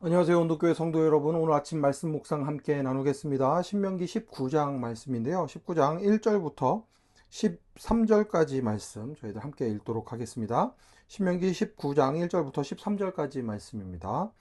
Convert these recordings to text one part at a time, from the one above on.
안녕하세요. 온도교회 성도 여러분. 오늘 아침 말씀 묵상 함께 나누겠습니다. 신명기 19장 말씀인데요. 19장 1절부터 13절까지 말씀 저희들 함께 읽도록 하겠습니다. 신명기 19장 1절부터 13절까지 말씀입니다.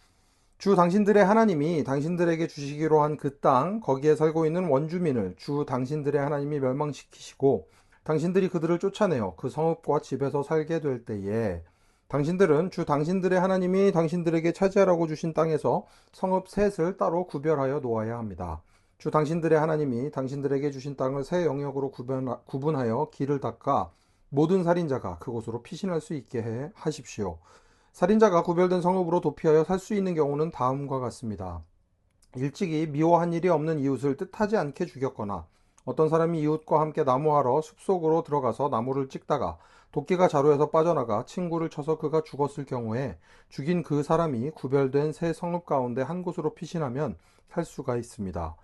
주 당신들의 하나님이 당신들에게 주시기로 한 그 땅, 거기에 살고 있는 원주민을 주 당신들의 하나님이 멸망시키시고 당신들이 그들을 쫓아내어 그 성읍과 집에서 살게 될 때에 당신들은 주 당신들의 하나님이 당신들에게 차지하라고 주신 땅에서 성읍 셋을 따로 구별하여 놓아야 합니다. 주 당신들의 하나님이 당신들에게 주신 땅을 세 영역으로 구분하여 길을 닦아 모든 살인자가 그곳으로 피신할 수 있게 해 하십시오. 살인자가 구별된 성읍으로 도피하여 살 수 있는 경우는 다음과 같습니다. 일찍이 미워한 일이 없는 이웃을 뜻하지 않게 죽였거나 어떤 사람이 이웃과 함께 나무하러 숲속으로 들어가서 나무를 찍다가 도끼가 자루에서 빠져나가 친구를 쳐서 그가 죽었을 경우에 죽인 그 사람이 구별된 새 성읍 가운데 한 곳으로 피신하면 살 수가 있습니다.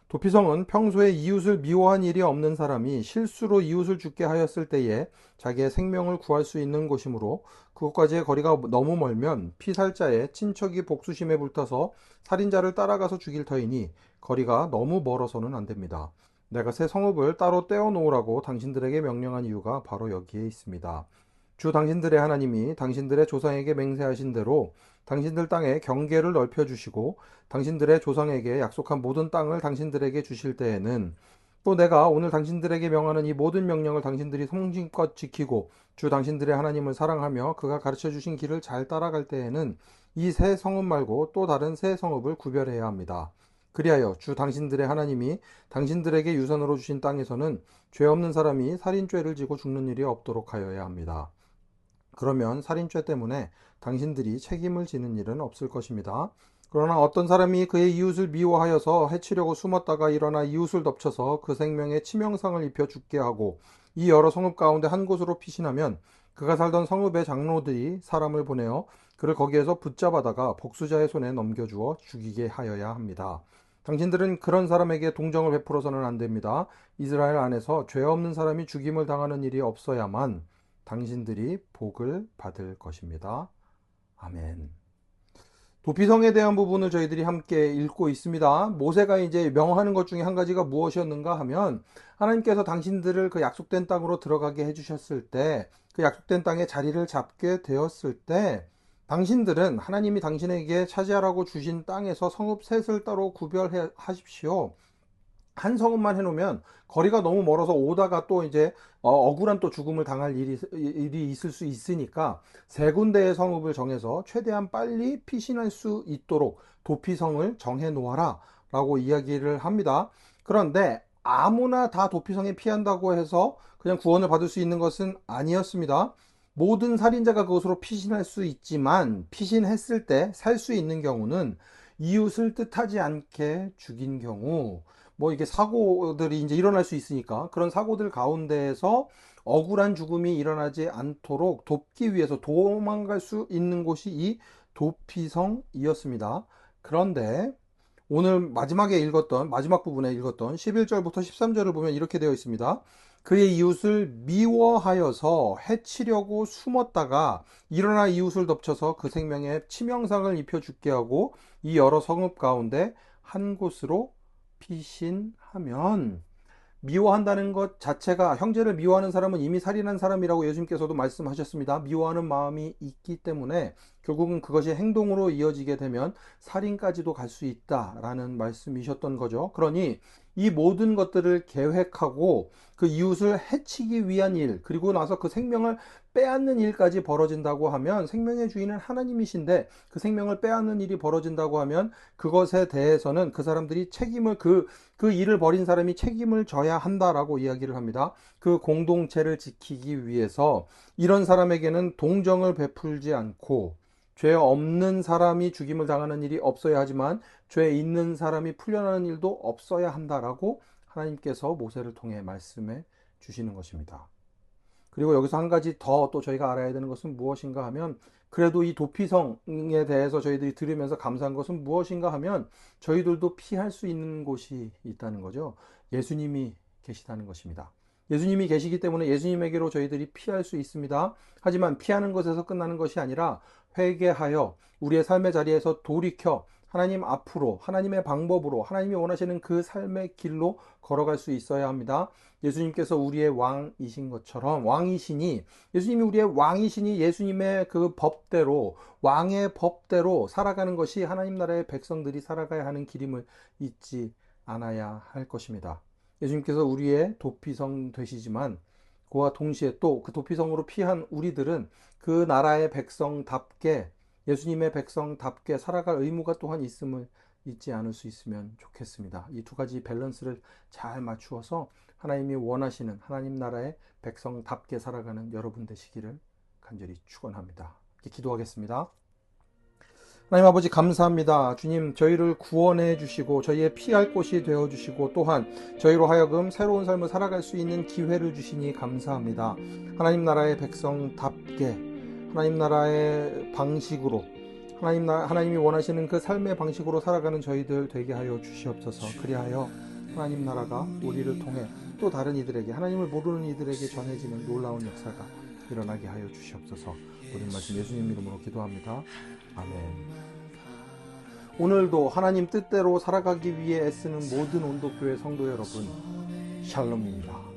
도피성은 평소에 이웃을 미워한 일이 없는 사람이 실수로 이웃을 죽게 하였을 때에 자기의 생명을 구할 수 있는 곳이므로 그곳까지의 거리가 너무 멀면 피살자의 친척이 복수심에 불타서 살인자를 따라가서 죽일 터이니 거리가 너무 멀어서는 안 됩니다. 내가 새 성읍을 따로 떼어 놓으라고 당신들에게 명령한 이유가 바로 여기에 있습니다. 주 당신들의 하나님이 당신들의 조상에게 맹세하신 대로 당신들 땅에 경계를 넓혀주시고 당신들의 조상에게 약속한 모든 땅을 당신들에게 주실 때에는 또 내가 오늘 당신들에게 명하는 이 모든 명령을 당신들이 성심껏 지키고 주 당신들의 하나님을 사랑하며 그가 가르쳐 주신 길을 잘 따라갈 때에는 이 새 성읍 말고 또 다른 새 성읍을 구별해야 합니다. 그리하여 주 당신들의 하나님이 당신들에게 유산으로 주신 땅에서는 죄 없는 사람이 살인죄를 지고 죽는 일이 없도록 하여야 합니다. 그러면 살인죄 때문에 당신들이 책임을 지는 일은 없을 것입니다. 그러나 어떤 사람이 그의 이웃을 미워하여서 해치려고 숨었다가 일어나 이웃을 덮쳐서 그 생명에 치명상을 입혀 죽게 하고 이 여러 성읍 가운데 한 곳으로 피신하면 그가 살던 성읍의 장로들이 사람을 보내어 그를 거기에서 붙잡아다가 복수자의 손에 넘겨주어 죽이게 하여야 합니다. 당신들은 그런 사람에게 동정을 베풀어서는 안 됩니다. 이스라엘 안에서 죄 없는 사람이 죽임을 당하는 일이 없어야만 당신들이 복을 받을 것입니다. 아멘. 도피성에 대한 부분을 저희들이 함께 읽고 있습니다. 모세가 이제 명하는 것 중에 한 가지가 무엇이었는가 하면 하나님께서 당신들을 그 약속된 땅으로 들어가게 해주셨을 때, 그 약속된 땅에 자리를 잡게 되었을 때 당신들은 하나님이 당신에게 차지하라고 주신 땅에서 성읍 셋을 따로 구별하십시오. 한 성읍만 해놓으면 거리가 너무 멀어서 오다가 또 이제 억울한 또 죽음을 당할 일이 있을 수 있으니까 세 군데의 성읍을 정해서 최대한 빨리 피신할 수 있도록 도피성을 정해 놓아라 라고 이야기를 합니다. 그런데 아무나 다 도피성에 피한다고 해서 그냥 구원을 받을 수 있는 것은 아니었습니다. 모든 살인자가 그것으로 피신할 수 있지만 피신했을 때 살 수 있는 경우는 이웃을 뜻하지 않게 죽인 경우, 뭐 이게 사고들이 이제 일어날 수 있으니까 그런 사고들 가운데에서 억울한 죽음이 일어나지 않도록 돕기 위해서 도망갈 수 있는 곳이 이 도피성이었습니다. 그런데 오늘 마지막 부분에 읽었던 11절부터 13절을 보면 이렇게 되어 있습니다. 그의 이웃을 미워하여서 해치려고 숨었다가 일어나 이웃을 덮쳐서 그 생명에 치명상을 입혀 죽게 하고 이 여러 성읍 가운데 한 곳으로 피신하면, 미워한다는 것 자체가, 형제를 미워하는 사람은 이미 살인한 사람이라고 예수님께서도 말씀하셨습니다. 미워하는 마음이 있기 때문에 결국은 그것이 행동으로 이어지게 되면 살인까지도 갈 수 있다라는 말씀이셨던 거죠. 그러니 이 모든 것들을 계획하고 그 이웃을 해치기 위한 일, 그리고 나서 그 생명을 빼앗는 일까지 벌어진다고 하면, 생명의 주인은 하나님이신데 그 생명을 빼앗는 일이 벌어진다고 하면 그것에 대해서는 그 사람들이 그 일을 벌인 사람이 책임을 져야 한다라고 이야기를 합니다. 그 공동체를 지키기 위해서 이런 사람에게는 동정을 베풀지 않고, 죄 없는 사람이 죽임을 당하는 일이 없어야 하지만 죄 있는 사람이 풀려나는 일도 없어야 한다라고 하나님께서 모세를 통해 말씀해 주시는 것입니다. 그리고 여기서 한 가지 더 또 저희가 알아야 되는 것은 무엇인가 하면, 그래도 이 도피성에 대해서 저희들이 들으면서 감사한 것은 무엇인가 하면 저희들도 피할 수 있는 곳이 있다는 거죠. 예수님이 계시다는 것입니다. 예수님이 계시기 때문에 예수님에게로 저희들이 피할 수 있습니다. 하지만 피하는 것에서 끝나는 것이 아니라 회개하여 우리의 삶의 자리에서 돌이켜 하나님 앞으로, 하나님의 방법으로, 하나님이 원하시는 그 삶의 길로 걸어갈 수 있어야 합니다. 예수님께서 우리의 왕이신 것처럼, 예수님이 우리의 왕이시니 예수님의 그 법대로, 왕의 법대로 살아가는 것이 하나님 나라의 백성들이 살아가야 하는 길임을 잊지 않아야 할 것입니다. 예수님께서 우리의 도피성 되시지만 그와 동시에 또 그 도피성으로 피한 우리들은 그 나라의 백성답게, 예수님의 백성답게 살아갈 의무가 또한 있음을 잊지 않을 수 있으면 좋겠습니다. 이 두 가지 밸런스를 잘 맞추어서 하나님이 원하시는 하나님 나라의 백성답게 살아가는 여러분 되시기를 간절히 축원합니다. 기도하겠습니다. 하나님 아버지 감사합니다. 주님, 저희를 구원해 주시고 저희의 피할 곳이 되어 주시고 또한 저희로 하여금 새로운 삶을 살아갈 수 있는 기회를 주시니 감사합니다. 하나님 나라의 백성답게, 하나님 나라의 방식으로, 하나님이 원하시는 그 삶의 방식으로 살아가는 저희들 되게 하여 주시옵소서. 그리하여 하나님 나라가 우리를 통해 또 다른 이들에게, 하나님을 모르는 이들에게 전해지는 놀라운 역사가 일어나게 하여 주시옵소서. 모든 말씀 예수님 이름으로 기도합니다. 아멘. 오늘도 하나님 뜻대로 살아가기 위해 애쓰는 모든 온도교회 성도 여러분, 샬롬입니다.